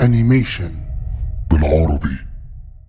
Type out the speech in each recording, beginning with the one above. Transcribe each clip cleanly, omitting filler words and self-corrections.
أنيميشن بالعربي.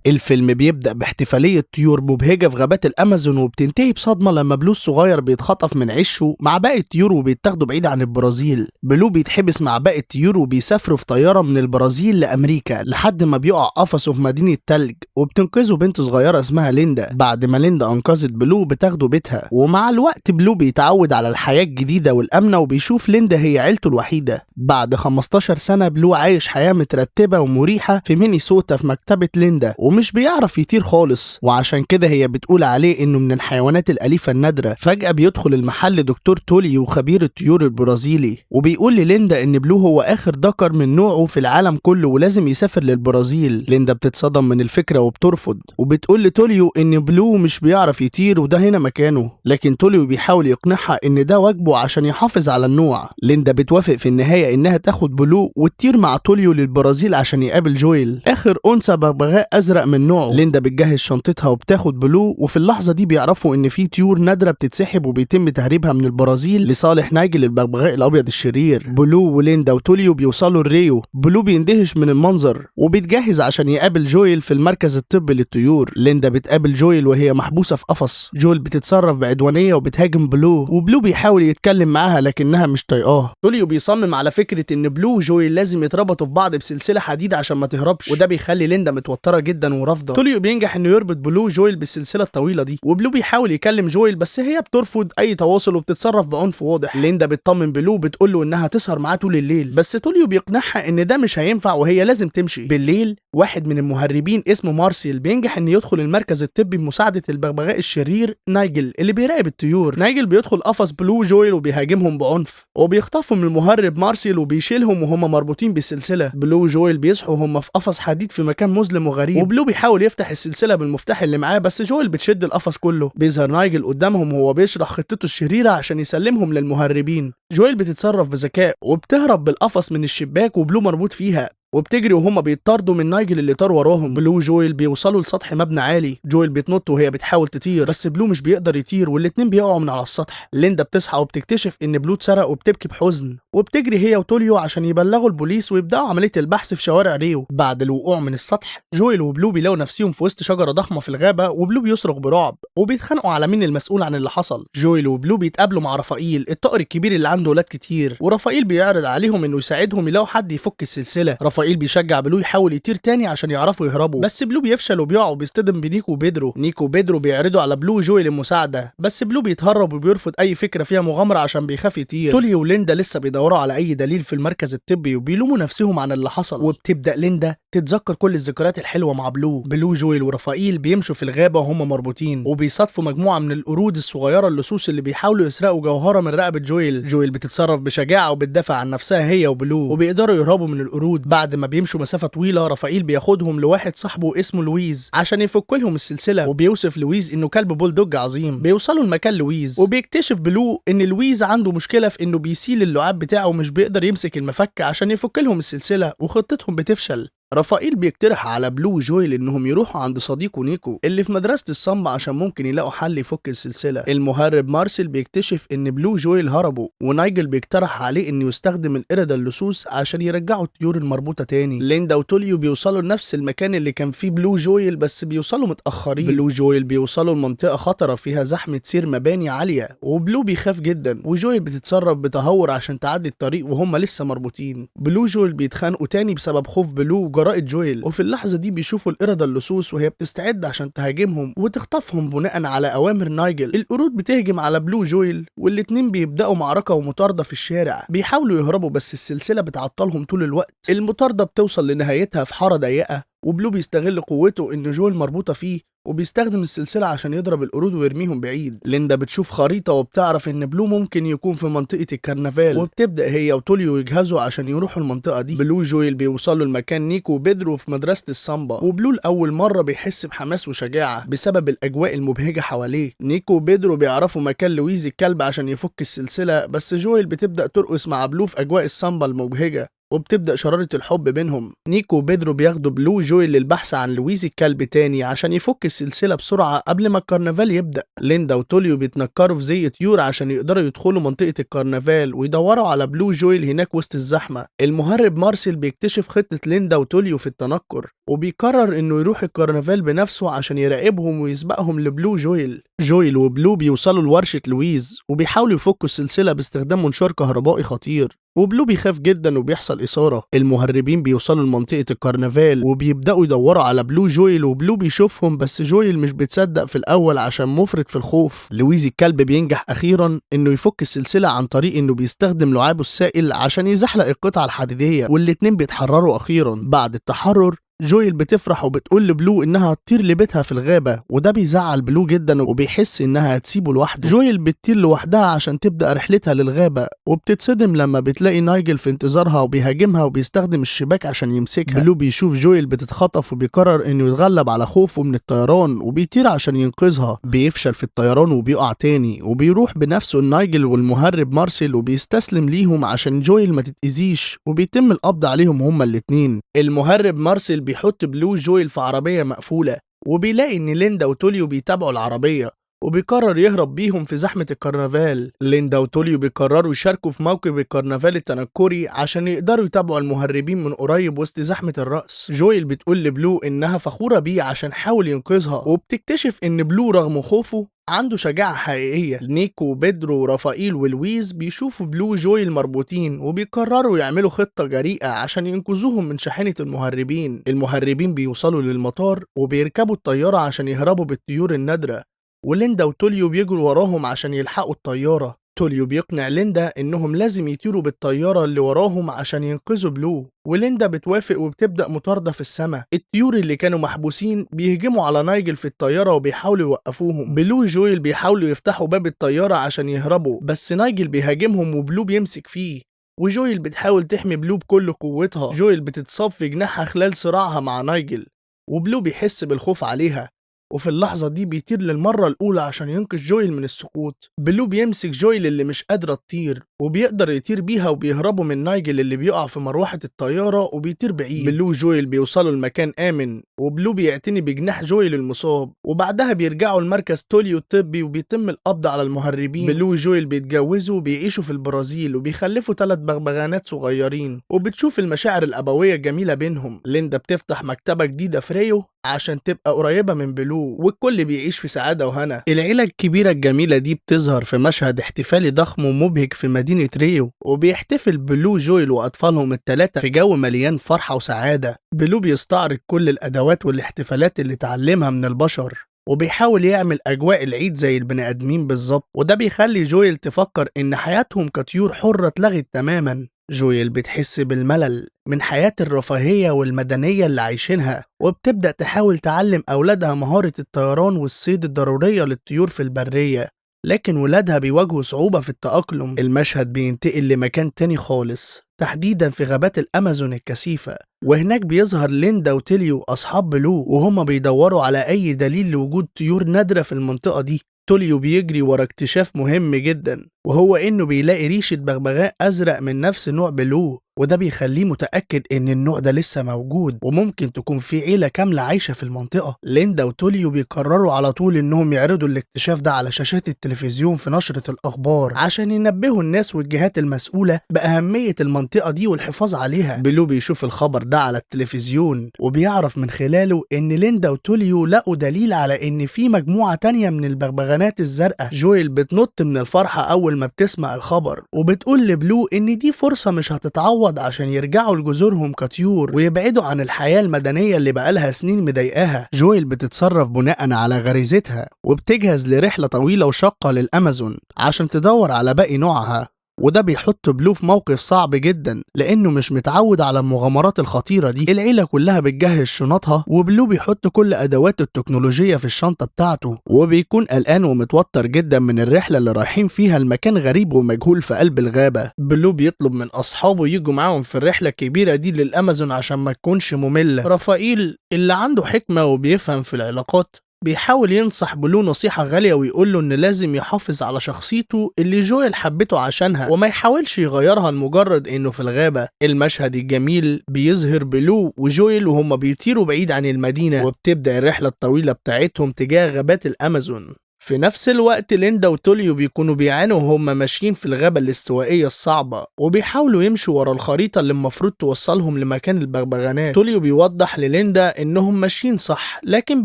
الفيلم بيبدأ باحتفالية طيور مبهجة في غابات الأمازون، وبتنتهي بصدمة لما بلو الصغير بيتخطف من عشه مع باقي الطيور وبيتاخدوا بعيد عن البرازيل. بلو بيتحبس مع باقي الطيور وبيسافروا في طيارة من البرازيل لأمريكا لحد ما بيقع قفصه في مدينة تلج، وبتنقذه بنت صغيرة اسمها ليندا. بعد ما ليندا أنقذت بلو بتاخده بيتها، ومع الوقت بلو بيتعود على الحياة الجديدة والأمنة وبيشوف ليندا هي عيلته الوحيدة. بعد 15 سنة بلو عايش حياة مترتبة ومريحة في مينيسوتا في مكتبة ليندا، ومش بيعرف يطير خالص، وعشان كده هي بتقول عليه انه من الحيوانات الأليفة النادرة. فجأة بيدخل المحل دكتور توليو خبير الطيور البرازيلي، وبيقول لليندا ان بلو هو اخر ذكر من نوعه في العالم كله ولازم يسافر للبرازيل. ليندا بتتصدم من الفكرة وبترفض، وبتقول لتوليو ان بلو مش بيعرف يطير وده هنا مكانه، لكن توليو بيحاول يقنعها ان ده واجبه عشان يحافظ على النوع. ليندا بتوافق في النهاية انها تاخد بلو وتطير مع توليو للبرازيل عشان يقابل جويل، اخر انثى بغبغاء ازرق من نوعه. ليندا بتجهز شنطتها وبتاخد بلو، وفي اللحظة دي بيعرفوا ان في طيور نادرة بتتسحب وبيتم تهريبها من البرازيل لصالح نايجل البغبغاء الابيض الشرير. بلو وليندا وتوليو بيوصلوا الريو. بلو بيندهش من المنظر وبيتجهز عشان يقابل جويل في المركز الطبي للطيور. ليندا بتقابل جويل وهي محبوسة في قفص. جويل بتتصرف بعدوانية وبتهاجم بلو، وبلو بيحاول يتكلم معاها لكنها مش طايقاه. توليو بيصمم على فكرة ان بلو وجويل لازم يتربطوا ببعض بسلسلة حديد عشان ما تهربش، وده بيخلي ليندا متوترة جدا ورافضة. توليو بينجح انه يربط بلو وجويل بالسلسلة الطويلة دي، وبلو بيحاول يكلم جويل بس هي بترفض اي تواصل وبتتصرف بعنف واضح. ليندا بتطمن بلو بتقول له انها تسهر معاه طول الليل، بس توليو بيقنعها ان ده مش هينفع وهي لازم تمشي. بالليل واحد من المهربين اسمه مارسيل بينجح ان يدخل المركز الطبي بمساعدة البغبغاء الشرير نايجل اللي بيراقب الطيور. نايجل بيدخل قفص بلو وجويل وبيهاجمهم بعنف، وبيخطفهم المهرب مارسيل وبيشيلهم وهم مربوطين بالسلسلة. بلو وجويل بيصحوا هم في قفص حديد في مكان مظلم وغريب، وبلو بيحاول يفتح السلسلة بالمفتاح اللي معاه بس جويل بتشد القفص كله. بيظهر نايجل قدامهم وهو بيشرح خطته الشريرة عشان يسلمهم للمهربين. جويل بتتصرف بذكاء وبتهرب بالقفص من الشباك وبلو مربوط فيها، وبتجري وهما بيطاردوا من نايجل اللي طار وراهم. بلو وجويل بيوصلوا لسطح مبنى عالي. جويل بيتنط وهي بتحاول تطير بس بلو مش بيقدر يطير والاتنين بيقعوا من على السطح. ليندا بتصحى وبتكتشف ان بلو اتسرق وبتبكي بحزن، وبتجري هي وتوليو عشان يبلغوا البوليس ويبداوا عملية البحث في شوارع ريو. بعد الوقوع من السطح جويل وبلو بيلاقوا نفسهم في وسط شجرة ضخمة في الغابة، وبلو بيصرخ برعب وبيتخانقوا على مين المسؤول عن اللي حصل. جويل وبلو بيتقابلوا مع رافائيل الطائر الكبير اللي عنده ولاد كتير، ورافائيل بيعرض عليهم انه يساعدهم يلاقوا حد يفك السلسلة. رافائيل بيشجع بلو يحاول يطير تاني عشان يعرفوا يهربوا، بس بلو بيفشل وبيقع وبيصطدم بنيكو وبيدرو. نيكو وبيدرو بيعرضوا على بلو وجويل المساعدة، بس بلو بيتهرب وبيرفض اي فكرة فيها مغامرة عشان بيخاف يطير. توليو وليندا لسه بيدوروا على اي دليل في المركز الطبي وبيلوموا نفسهم عن اللي حصل، وبتبدأ ليندا تتذكر كل الذكريات الحلوة مع بلو. جويل ورافائيل بيمشوا في الغابة وهم مربوطين، وبيصادفوا مجموعة من القرود الصغيرة اللصوص اللي بيحاولوا يسرقوا جوهرة من رقبة جويل. جويل بتتصرف بشجاعة وبتدافع عن نفسها هي وبلو، وبيقدروا يهربوا من القرود. بعد ما بيمشوا مسافة طويلة رافائيل بياخدهم لواحد صاحبه اسمه لويز عشان يفك لهم السلسلة، وبيوصف لويز انه كلب بولدوج عظيم. بيوصلوا لمكان لويز، وبيكتشف بلو ان لويز عنده مشكلة في انه بيسيل اللعاب بتاعه ومش بيقدر يمسك المفك عشان يفك لهم السلسلة، وخطتهم بتفشل. رافائيل بيقترح على بلو وجويل انهم يروحوا عند صديقه نيكو اللي في مدرسة الصنبا عشان ممكن يلاقوا حل يفك السلسلة. المهرب مارسيل بيكتشف ان بلو وجويل هربوا، ونايجل بيقترح عليه انه يستخدم القردة اللصوص عشان يرجعوا الطيور المربوطة تاني. ليندا وتوليو بيوصلوا لنفس المكان اللي كان فيه بلو وجويل بس بيوصلوا متأخرين. بلو وجويل بيوصلوا لمنطقة خطرة فيها زحمة سير مباني عالية، وبلو بيخاف جدا، وجويل بتتصرف بتهور عشان تعدي الطريق وهم لسه مربوطين. بلو وجويل بيتخانقوا تاني بسبب خوف بلو رائد جويل، وفي اللحظة دي بيشوفوا القردة اللصوص وهي بتستعد عشان تهاجمهم وتخطفهم بناء على أوامر نايجل. القرود بتهجم على بلو وجويل والاتنين بيبدأوا معركة ومطاردة في الشارع. بيحاولوا يهربوا بس السلسلة بتعطلهم طول الوقت. المطاردة بتوصل لنهايتها في حارة ضيقة، وبلو بيستغل قوته ان جويل مربوطة فيه وبيستخدم السلسلة عشان يضرب القرود ويرميهم بعيد. ليندا بتشوف خريطة وبتعرف ان بلو ممكن يكون في منطقة الكرنفال، وبتبدأ هي وتوليو يجهزوا عشان يروحوا المنطقة دي. بلو وجويل بيوصلوا لمكان نيكو وبيدرو في مدرسة الصنبا، وبلو لأول مرة بيحس بحماس وشجاعة بسبب الأجواء المبهجة حواليه. نيكو وبيدرو بيعرفوا مكان لويز الكلب عشان يفك السلسلة، بس جويل بتبدأ ترقص مع بلو في أجواء الصنبا المبهجة، وبتبدأ شرارة الحب بينهم. نيكو وبيدرو بياخدوا بلو وجويل للبحث عن لويزي الكلب تاني عشان يفك السلسلة بسرعة قبل ما الكرنفال يبدأ. ليندا وتوليو بيتنكروا في زي طيور عشان يقدروا يدخلوا منطقة الكرنفال ويدوروا على بلو وجويل هناك وسط الزحمة. المهرب مارسيل بيكتشف خطة ليندا وتوليو في التنكر وبيقرر انه يروح الكرنفال بنفسه عشان يراقبهم ويسبقهم لبلو وجويل. جويل وبلو بيوصلوا لورشة لويز وبيحاولوا يفكوا السلسلة باستخدام منشار كهربائي خطير، وبلو بيخاف جدا وبيحصل إثارة. المهربين بيوصلوا لمنطقة الكرنفال وبيبدأوا يدوروا على بلو جويل، وبلو بيشوفهم بس جويل مش بتصدق في الأول عشان مفرط في الخوف. لويزي الكلب بينجح أخيرا إنه يفك السلسلة عن طريق إنه بيستخدم لعابه السائل عشان يزحلق القطعة الحديدية، والاتنين بيتحرروا أخيرا. بعد التحرر جويل بتفرح وبتقول لبلو انها هتطير لبيتها في الغابة، وده بيزعل بلو جدا وبيحس انها هتسيبه لوحده. جويل بتطير لوحدها عشان تبدأ رحلتها للغابة، وبتتصدم لما بتلاقي نايجل في انتظارها وبيهاجمها وبيستخدم الشباك عشان يمسكها. بلو بيشوف جويل بتتخطف وبيقرر انه يتغلب على خوفه من الطيران وبيطير عشان ينقذها. بيفشل في الطيران وبيقع تاني، وبيروح بنفسه نايجل والمهرب مارسيل وبيستسلم ليهم عشان جويل ما تتأذيش، وبيتم القبض عليهم هما الاتنين. المهرب مارسيل بيحط بلو وجويل في عربية مقفولة، وبيلاقي ان ليندا وتوليو بيتابعوا العربية، وبيقرر يهرب بيهم في زحمة الكرنفال. ليندا وتوليو بيقرروا يشاركوا في موكب الكرنفال التنكري عشان يقدروا يتابعوا المهربين من قريب وسط زحمة الرأس. جويل بتقول لبلو انها فخورة بيه عشان حاول ينقذها، وبتكتشف ان بلو رغم خوفه عنده شجاعة حقيقية. نيكو وبيدرو ورافائيل ولويز بيشوفوا بلو وجويل مربوطين وبيقرروا يعملوا خطة جريئة عشان ينقذوهم من شاحنة المهربين. المهربين بيوصلوا للمطار وبيركبوا الطيارة عشان يهربوا بالطيور النادرة، وليندا وتوليو بيجروا وراهم عشان يلحقوا الطيارة. توليو بيقنع ليندا انهم لازم يطيروا بالطيارة اللي وراهم عشان ينقذوا بلو، وليندا بتوافق وبتبدأ مطاردة في السماء. الطيور اللي كانوا محبوسين بيهجموا على نايجل في الطيارة وبيحاولوا يوقفوهم. بلو وجويل بيحاولوا يفتحوا باب الطيارة عشان يهربوا، بس نايجل بيهاجمهم وبلو بيمسك فيه، وجويل بتحاول تحمي بلو بكل قوتها. جويل بتتصاب في جناحها خلال صراعها مع نايجل، وبلو بيحس بالخوف عليها، وفي اللحظة دي بيطير للمرة الأولى عشان ينقذ جويل من السقوط. بلو بيمسك جويل اللي مش قادرة تطير وبيقدر يطير بيها، وبيهربوا من نايجل اللي بيقع في مروحة الطيارة وبيطير بعيد. بلو وجويل بيوصلوا لمكان آمن، وبلو بيعتني بجناح جويل المصاب، وبعدها بيرجعوا لمركز توليو الطبي وبيتم القبض على المهربين. بلو وجويل بيتجوزوا وبيعيشوا في البرازيل وبيخلفوا 3 بغبغانات صغيرين، وبتشوف المشاعر الأبوية الجميلة بينهم. ليندا بتفتح مكتبة جديدة في ريو عشان تبقى قريبة من بلو، والكل بيعيش في سعادة وهنا. العيلة الكبيرة الجميلة دي بتظهر في مشهد احتفالي ضخم ومبهج في مدينة ريو، وبيحتفل بلو جويل وأطفالهم ال3 في جو مليان فرحة وسعادة. بلو بيستعرض كل الأدوات والاحتفالات اللي اتعلمها من البشر، وبيحاول يعمل أجواء العيد زي البني آدمين بالظبط، وده بيخلي جويل تفكر إن حياتهم كطيور حرة اتلغت تماما. جويل بتحس بالملل من حياة الرفاهية والمدنية اللي عايشينها، وبتبدأ تحاول تعلم أولادها مهارة الطيران والصيد الضرورية للطيور في البرية، لكن ولادها بيواجهوا صعوبة في التأقلم. المشهد بينتقل لمكان تاني خالص، تحديدا في غابات الأمازون الكثيفة، وهناك بيظهر ليندا وتوليو أصحاب بلو، وهم بيدوروا على أي دليل لوجود طيور نادرة في المنطقة دي. توليو بيجري ورا اكتشاف مهم جدا، وهو انه بيلاقي ريشة بغبغاء ازرق من نفس نوع بلو، وده بيخليه متأكد ان النوع ده لسه موجود وممكن تكون في عيلة كاملة عايشة في المنطقة. ليندا وتوليو بيقرروا على طول انهم يعرضوا الاكتشاف ده على شاشات التلفزيون في نشرة الاخبار عشان ينبهوا الناس والجهات المسؤولة بأهمية المنطقة دي والحفاظ عليها. بلو بيشوف الخبر ده على التلفزيون وبيعرف من خلاله ان ليندا وتوليو لقوا دليل على ان في مجموعة تانية من البغبغانات الزرقاء. جويل بتنط من الفرحة اول ما بتسمع الخبر، وبتقول لبلو ان دي فرصة مش هتتعوض عشان يرجعوا لجذورهم كطيور ويبعدوا عن الحياة المدنية اللي بقالها سنين مضايقاها. جويل بتتصرف بناء على غريزتها وبتجهز لرحلة طويلة وشاقة للأمازون عشان تدور على باقي نوعها، وده بيحط بلو في موقف صعب جدا لانه مش متعود على المغامرات الخطيرة دي. العيلة كلها بتجهز شنطها، وبلو بيحط كل ادوات التكنولوجية في الشنطة بتاعته، وبيكون قلقان ومتوتر جدا من الرحلة اللي رايحين فيها لمكان غريب ومجهول في قلب الغابة. بلو بيطلب من اصحابه يجوا معاهم في الرحلة الكبيرة دي للأمازون عشان ما تكونش مملة. رافائيل اللي عنده حكمة وبيفهم في العلاقات بيحاول ينصح بلو نصيحة غالية ويقول له إن لازم يحافظ على شخصيته اللي جويل حبته عشانها وما يحاولش يغيرها لمجرد إنه في الغابة. المشهد الجميل بيظهر بلو وجويل وهما بيطيروا بعيد عن المدينة، وبتبدأ الرحلة الطويلة بتاعتهم تجاه غابات الأمازون. في نفس الوقت ليندا وتوليو بيكونوا بيعانوا وهم ماشيين في الغابة الاستوائية الصعبة، وبيحاولوا يمشوا ورا الخريطة اللي المفروض توصلهم لمكان البغبغانات. توليو بيوضح لليندا انهم ماشيين صح، لكن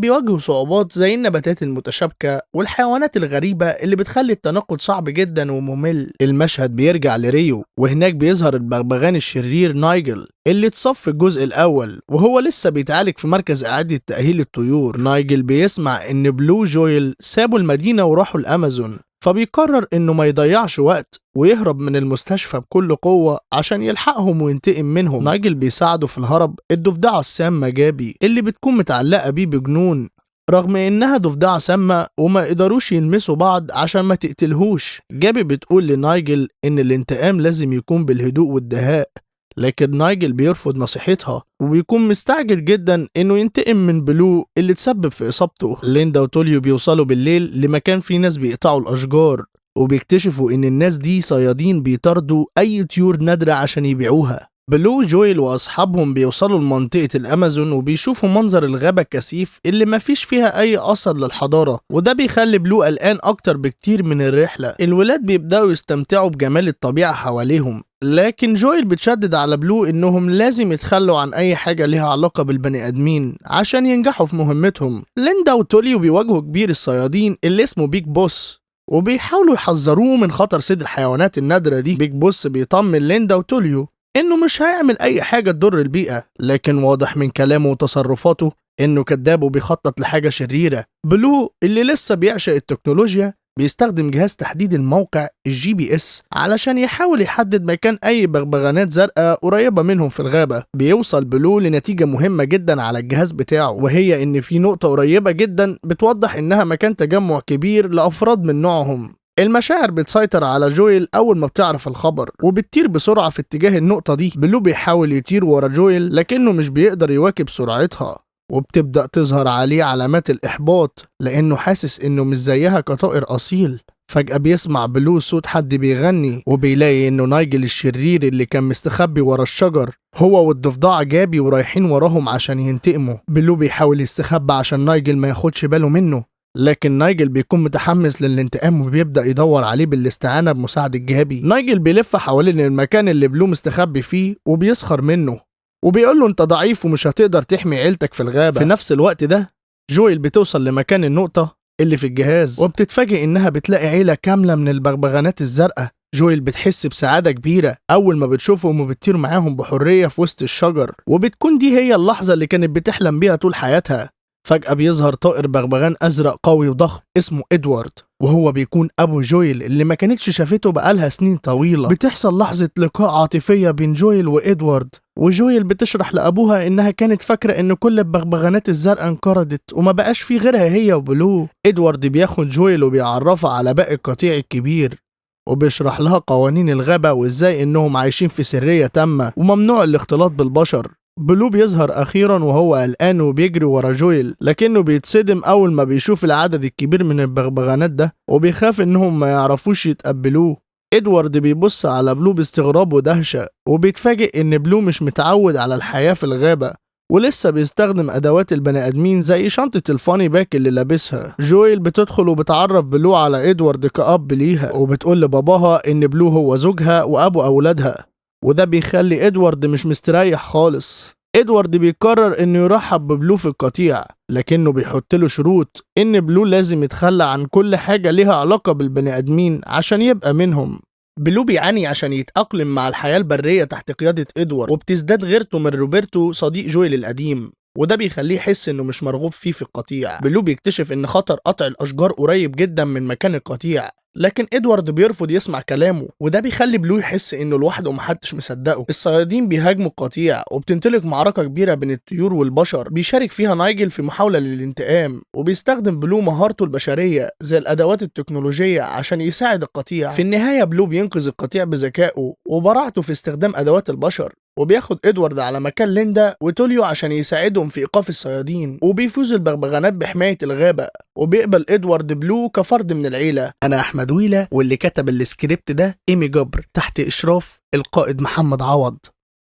بيواجهوا صعوبات زي النباتات المتشابكة والحيوانات الغريبة اللي بتخلي التنقل صعب جدا وممل. المشهد بيرجع لريو، وهناك بيظهر البغبغان الشرير نايجل اللي اتصاب في الجزء الأول وهو لسه بيتعالج في مركز إعادة تأهيل الطيور. نايجل بيسمع إن بلو جويل سابوا المدينة وراحوا الأمازون، فبيقرر إنه ما يضيعش وقت ويهرب من المستشفى بكل قوة عشان يلحقهم وينتقم منهم. نايجل بيساعده في الهرب الضفدعة السامة جابي اللي بتكون متعلقة بيه بجنون، رغم إنها ضفدعة سامة وما قدروش يلمسوا بعض عشان ما تقتلهوش. جابي بتقول لنايجل إن الانتقام لازم يكون بالهدوء والدهاء، لكن نايجل بيرفض نصيحتها وبيكون مستعجل جدا انه ينتقم من بلو اللي تسبب في اصابته. ليندا وتوليو بيوصلوا بالليل لمكان فيه ناس بيقطعوا الاشجار، وبيكتشفوا ان الناس دي صيادين بيطاردوا اي طيور نادرة عشان يبيعوها. بلو جويل واصحابهم بيوصلوا لمنطقة الامازون وبيشوفوا منظر الغابة الكثيف اللي مفيش فيها اي اثر للحضارة، وده بيخلي بلو قلقان اكتر بكتير من الرحلة. الولاد بيبدأوا يستمتعوا بجمال الطبيعة حواليهم، لكن جويل بتشدد على بلو انهم لازم يتخلوا عن اي حاجة ليها علاقة بالبني ادمين عشان ينجحوا في مهمتهم. ليندا وتوليو بيواجهوا كبير الصيادين اللي اسمه بيج بوس، وبيحاولوا يحذروه من خطر صيد الحيوانات النادرة دي. بيج بوس بيطمن ليندا وتوليو انه مش هيعمل اي حاجة تضر البيئة، لكن واضح من كلامه وتصرفاته انه كذاب وبيخطط لحاجة شريرة. بلو اللي لسه بيعشق التكنولوجيا بيستخدم جهاز تحديد الموقع الGPS علشان يحاول يحدد مكان اي بغبغانات زرقاء قريبة منهم في الغابة. بيوصل بلو لنتيجة مهمة جدا على الجهاز بتاعه، وهي ان في نقطة قريبة جدا بتوضح انها مكان تجمع كبير لافراد من نوعهم. المشاعر بتسيطر على جويل أول ما بتعرف الخبر وبتطير بسرعة في اتجاه النقطة دي. بلو بيحاول يطير ورا جويل لكنه مش بيقدر يواكب سرعتها، وبتبدأ تظهر عليه علامات الإحباط لأنه حاسس إنه مش زيها كطائر أصيل. فجأة بيسمع بلو صوت حد بيغني، وبيلاقي إنه نايجل الشرير اللي كان مستخبي ورا الشجر هو والضفدعة جابي ورايحين وراهم عشان ينتقموا. بلو بيحاول يستخبى عشان نايجل ما ياخدش باله منه، لكن نايجل بيكون متحمس للانتقام وبيبدأ يدور عليه بالاستعانة بمساعدة جابي. نايجل بيلف حوالين المكان اللي بلو مستخبي فيه وبيسخر منه وبيقول له انت ضعيف ومش هتقدر تحمي عيلتك في الغابة. في نفس الوقت ده جويل بتوصل لمكان النقطة اللي في الجهاز، وبتتفاجئ انها بتلاقي عيلة كاملة من البغبغانات الزرقاء. جويل بتحس بسعادة كبيرة أول ما بتشوفهم وبتطير معاهم بحرية في وسط الشجر، وبتكون دي هي اللحظة اللي كانت بتحلم بيها طول حياتها. فجأة بيظهر طائر بغبغان أزرق قوي وضخم اسمه إدوارد، وهو بيكون أبو جويل اللي ما كانتش شافته بقالها سنين طويلة. بتحصل لحظة لقاء عاطفية بين جويل وإدوارد، وجويل بتشرح لأبوها إنها كانت فاكرة إن كل البغبغانات الزرقاء انقرضت وما بقاش في غيرها هي وبلو. إدوارد بياخد جويل وبيعرفها على باقي القطيع الكبير، وبيشرح لها قوانين الغابة وإزاي إنهم عايشين في سرية تامة وممنوع الاختلاط بالبشر. بلو بيظهر أخيرا وهو قلقان وبيجري ورا جويل، لكنه بيتصدم أول ما بيشوف العدد الكبير من البغبغانات ده وبيخاف إنهم ما يعرفوش يتقبلوه. إدوارد بيبص على بلو باستغراب ودهشة، وبيتفاجئ إن بلو مش متعود على الحياة في الغابة ولسه بيستخدم أدوات البني آدمين زي شنطة الفاني باك اللي لابسها. جويل بتدخل وبتعرف بلو على إدوارد كأب ليها، وبتقول لباباها إن بلو هو زوجها وأبو أولادها، وده بيخلي إدوارد مش مستريح خالص. إدوارد بيقرر إنه يرحب ببلو في القطيع، لكنه بيحط له شروط إن بلو لازم يتخلى عن كل حاجة ليها علاقة بالبني آدمين عشان يبقى منهم. بلو بيعاني عشان يتأقلم مع الحياة البرية تحت قيادة إدوارد، وبتزداد غيرته من روبرتو صديق جويل القديم، وده بيخليه يحس إنه مش مرغوب فيه في القطيع. بلو بيكتشف إن خطر قطع الأشجار قريب جدا من مكان القطيع، لكن إدوارد بيرفض يسمع كلامه، وده بيخلي بلو يحس إنه لوحده ومحدش مصدقه. الصيادين بيهاجموا القطيع وبتنطلق معركة كبيرة بين الطيور والبشر بيشارك فيها نايجل في محاولة للانتقام، وبيستخدم بلو مهارته البشرية زي الأدوات التكنولوجية عشان يساعد القطيع. في النهاية بلو بينقذ القطيع بذكائه وبراعته في استخدام أدوات البشر، وبياخد ادوارد على مكان ليندا وتوليو عشان يساعدهم في ايقاف الصيادين، وبيفوز البغبغانات بحماية الغابة، وبيقبل ادوارد بلو كفرد من العيلة. انا احمد ويلة، واللي كتب السكريبت ده ايمي جبر تحت اشراف القائد محمد عوض.